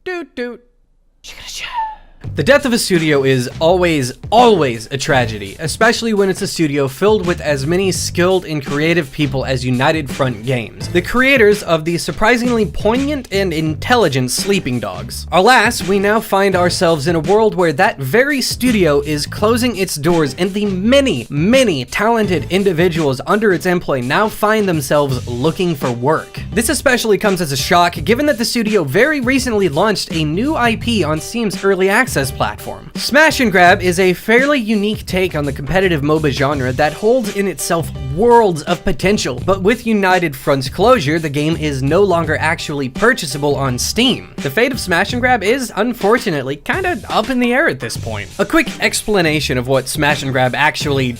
Doot doot. The death of a studio is always a tragedy, especially when it's a studio filled with as many skilled and creative people as United Front Games, the creators of the surprisingly poignant and intelligent Sleeping Dogs. Alas, we now find ourselves in a world where that very studio is closing its doors, and the many talented individuals under its employ now find themselves looking for work. This especially comes as a shock, given that the studio very recently launched a new IP on Steam's early access platform. Smash and Grab is a fairly unique take on the competitive MOBA genre that holds in itself worlds of potential, but with United Front's closure, the game is no longer actually purchasable on Steam. The fate of Smash and Grab is, unfortunately, kinda up in the air at this point. A quick explanation of what Smash and Grab actually,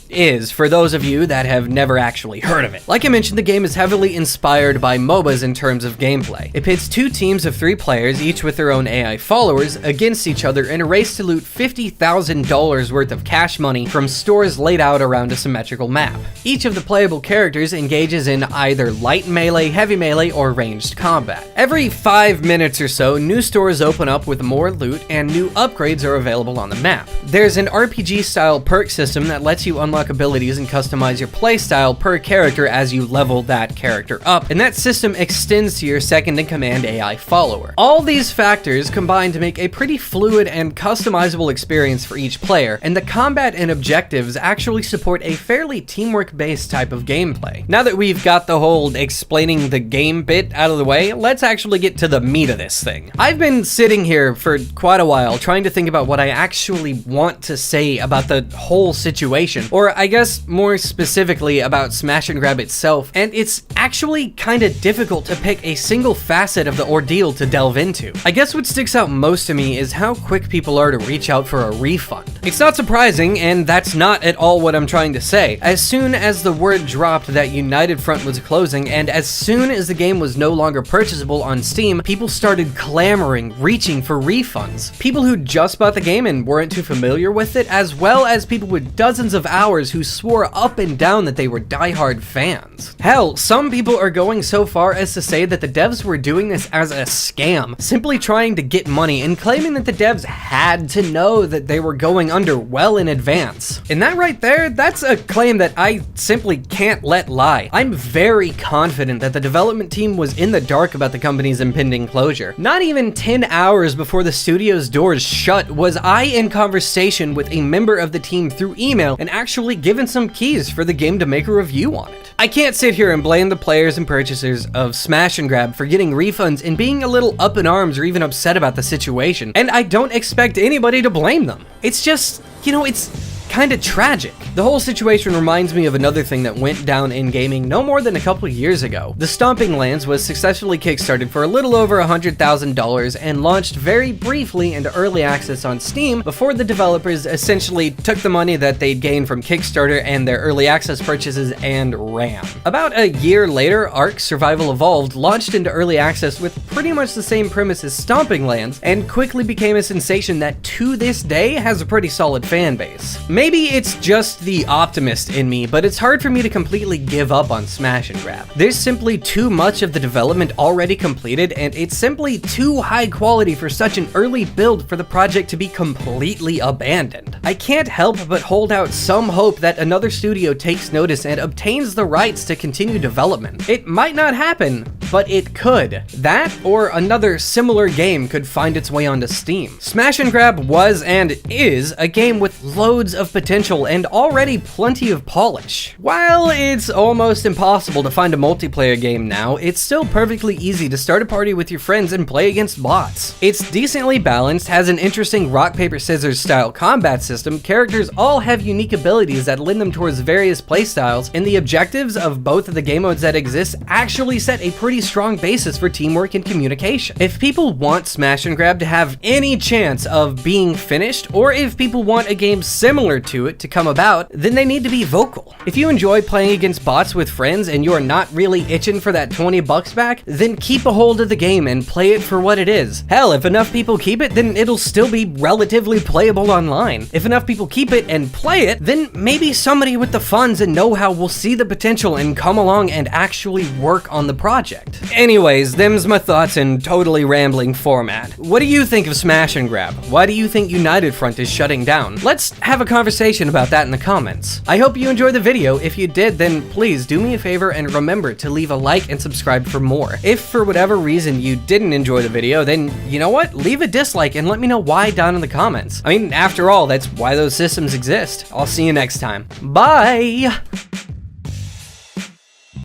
is, for those of you that have never actually heard of it. Like I mentioned, the game is heavily inspired by MOBAs in terms of gameplay. It pits two teams of 3 players, each with their own AI followers, against each other in a race to loot $50,000 worth of cash money from stores laid out around a symmetrical map. Each of the playable characters engages in either light melee, heavy melee, or ranged combat. Every 5 minutes or so, new stores open up with more loot and new upgrades are available on the map. There's an RPG-style perk system that lets you unlock abilities and customize your playstyle per character as you level that character up, and that system extends to your second-in-command AI follower. All these factors combine to make a pretty fluid and customizable experience for each player, and the combat and objectives actually support a fairly teamwork-based type of gameplay. Now that we've got the whole explaining the game bit out of the way, let's actually get to the meat of this thing. I've been sitting here for quite a while trying to think about what I actually want to say about the whole situation, or I guess more specifically about Smash and Grab itself, and it's actually kinda difficult to pick a single facet of the ordeal to delve into. I guess what sticks out most to me is how quick people are to reach out for a refund. It's not surprising, and that's not at all what I'm trying to say. As soon as the word dropped that United Front was closing, and as soon as the game was no longer purchasable on Steam, people started clamoring, reaching for refunds. People who just bought the game and weren't too familiar with it, as well as people with dozens of hours who swore up and down that they were diehard fans. Hell, some people are going so far as to say that the devs were doing this as a scam, simply trying to get money, and claiming that the devs had to know that they were going under well in advance. And that right there, that's a claim that I simply can't let lie. I'm very confident that the development team was in the dark about the company's impending closure. Not even 10 hours before the studio's doors shut was I in conversation with a member of the team through email and actually given some keys for the game to make a review on it. I can't sit here and blame the players and purchasers of Smash and Grab for getting refunds and being a little up in arms or even upset about the situation, and I don't expect anybody to blame them. It's just, it's kinda tragic. The whole situation reminds me of another thing that went down in gaming no more than a couple years ago. The Stomping Lands was successfully kickstarted for a little over $100,000 and launched very briefly into early access on Steam before the developers essentially took the money that they'd gained from Kickstarter and their early access purchases and ran. About a year later, Ark Survival Evolved launched into early access with pretty much the same premise as Stomping Lands and quickly became a sensation that to this day has a pretty solid fan base. Maybe it's just the optimist in me, but it's hard for me to completely give up on Smash and Grab. There's simply too much of the development already completed, and it's simply too high quality for such an early build for the project to be completely abandoned. I can't help but hold out some hope that another studio takes notice and obtains the rights to continue development. It might not happen, but it could. That or another similar game could find its way onto Steam. Smash and Grab was and is a game with loads of potential and already plenty of polish. While it's almost impossible to find a multiplayer game now, it's still perfectly easy to start a party with your friends and play against bots. It's decently balanced, has an interesting rock, paper, scissors style combat system, characters all have unique abilities that lend them towards various playstyles, and the objectives of both of the game modes that exist actually set a pretty strong basis for teamwork and communication. If people want Smash and Grab to have any chance of being finished, or if people want a game similar to it to come about, then they need to be vocal. If you enjoy playing against bots with friends and you're not really itching for that $20 back, then keep a hold of the game and play it for what it is. Hell, if enough people keep it, then it'll still be relatively playable online. If enough people keep it and play it, then maybe somebody with the funds and know-how will see the potential and come along and actually work on the project. project. Anyways, them's my thoughts in totally rambling format. What do you think of Smash and Grab? Why do you think United Front is shutting down? Let's have a conversation about that in the comments. I hope you enjoyed the video. If you did, then please do me a favor and remember to leave a like and subscribe for more. If for whatever reason you didn't enjoy the video, then you know what? Leave a dislike and let me know why down in the comments. I mean, after all, that's why those systems exist. I'll see you next time. Bye!